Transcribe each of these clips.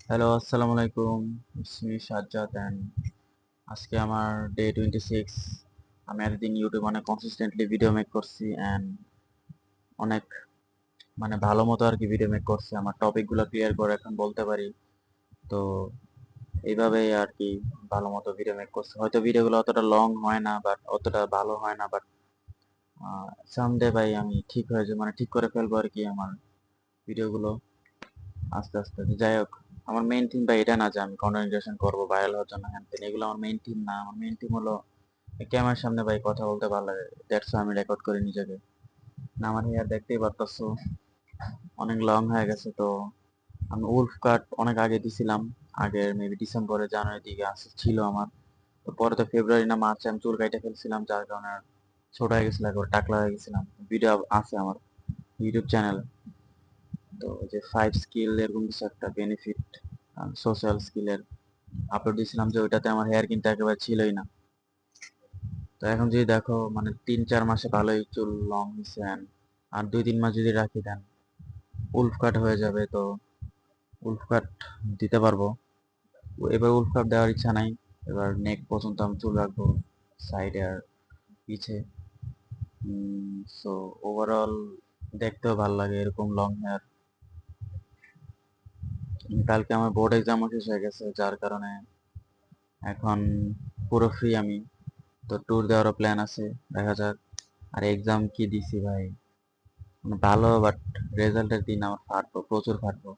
Hello, আসসালামু আলাইকুম। It's me Sajjad and আজকে আমার ডে 26। আমি এতদিন ইউটিউবে অনেক কনসিস্টেন্টলি ভিডিও মেক করছি অ্যান্ড অনেক ভালো মতো আর কি ভিডিও মেক করছি। আমার টপিকগুলো ক্লিয়ার করে এখন বলতে পারি। তো এইভাবেই আর কি ভালো মতো ভিডিও মেক করছি। হয়তো ভিডিওগুলো অতটা লং হয় না, বাট অতটা ভালো হয় না, বাট সামডে ভাই আমি ঠিক হয়ে যাবে, ঠিক করে ফেলবো আর কি আমার ভিডিওগুলো আস্তে আস্তে। যাই হোক, আমার মেইন থিম বা এটা না যে আমি কন্টেন্ট ক্রিয়েশন করবো ভাইরাল হওয়ার জন্য, হ্যান তেন, এগুলো আমার মেইন থিম না। আমার মেইন থিম হলো ক্যামেরার সামনে ভাই কথা বলতে ভালো লাগে, দ্যাটস আমি রেকর্ড করি নিজেকে। না, আমার হেয়ার দেখতেই পারতাছো অনেক লং হয়ে গেছে। তো আমি উলফ কাট অনেক আগে দিছিলাম, আগের মেবি ডিসেম্বরে জানুয়ারির দিকে আসে ছিল আমার। তো পরে তো ফেব্রুয়ারি না মার্চে আমি চুল কাইটে ফেলছিলাম, যার কারণে আর ছোট হয়ে গেছিল, একবার টাকলা হয়ে গেছিলাম। ভিডিও আছে আমার ইউটিউব চ্যানেল। তো যে 5 স্কিল এরকম কিছু একটা বেনিফিট সোশ্যাল স্কিলের আপলোড দিয়েছিলাম, যে ওইটাতে আমার হেয়ার কিন্তু একেবারে ছিলই না। তো এখন যদি দেখো 3-4 মাসে ভালোই চুল লং হয়েছে, আর 2-3 মাস যদি রাখি দেন উলফ কাট হয়ে যাবে। তো উলফ কাট দিতে পারবো। এবার উলফ কাট দেওয়ার ইচ্ছা নাই, এবার নেক পর্যন্ত আমি চুল রাখবো, সাইডে আর পিছে। সো ওভারঅল দেখতেও ভালো লাগে এরকম লং হেয়ার। কালকে আমার বোর্ড এক্সাম শেষ হয়ে গেছে, যার কারণে এখন পুরো ফ্রি আমি। তো ট্যুর দেওয়ারও প্ল্যান আছে, দেখা যাক। আর এক্সাম কি দিছি ভাই, ভালো, বাট রেজাল্টের দিন আমার ফাটবো, প্রচুর ফাটবো।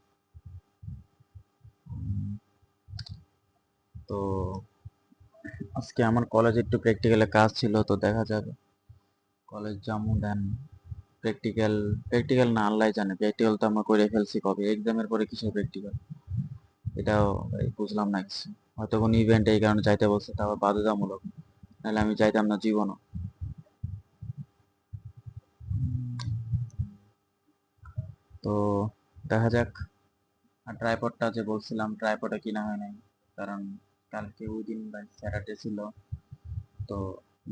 উম, তো আজকে আমার কলেজে একটু প্র্যাকটিক্যালে কাজ ছিল, তো দেখা যাবে কলেজ যাবো দেন। প্র্যাকটিক্যাল প্র্যাকটিক্যাল না, আল্লাহ জানে, প্র্যাকটিক্যাল তো আমরা করে ফেলছি কবে, এক্সামের পরে কিসের প্র্যাকটিক্যাল, এটাও ভাই বুঝলাম না কিছু। হয়তো কোনো ইভেন্ট এই কারণে যাইতে বলছে, তাও বাধ্যতামূলক, নাহলে আমি যাইতাম না জীবনও। তো দেখা যাক। আর ট্রাইপডটা যে বলছিলাম, ট্রাইপডে কিনা হয় নাই, কারণ কালকে ওই দিন ভাই স্যাটারডে ছিল। তো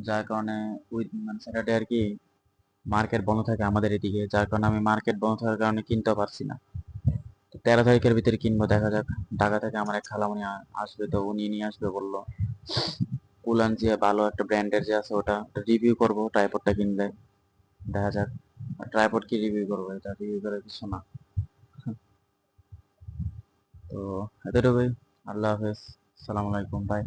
যার কারণে ওই স্যাটারডে আর কি মার্কেট বন্ধ থাকে আমাদের এদিকে, যার কারণে আমি মার্কেট বন্ধ থাকার কারণে কিনতে পারছি না। তো 13 তারিখের ভিতরে কিনবো, দেখা যাক। ঢাকা থেকে আমার এক খালামণি আসবে, তো উনি নিয়ে আসবে বললো। উলান যে ভালো একটা ব্র্যান্ডের যে আছে, ওটা রিভিউ করবো ট্রাইপডটা কিনলে, দেখা যাক। ট্রাইপড কি রিভিউ করবো, এটা রিভিউ করার কিছু না। তো এতটুকুই। আল্লাহ হাফেজ, সালাম আলাইকুম, বাই।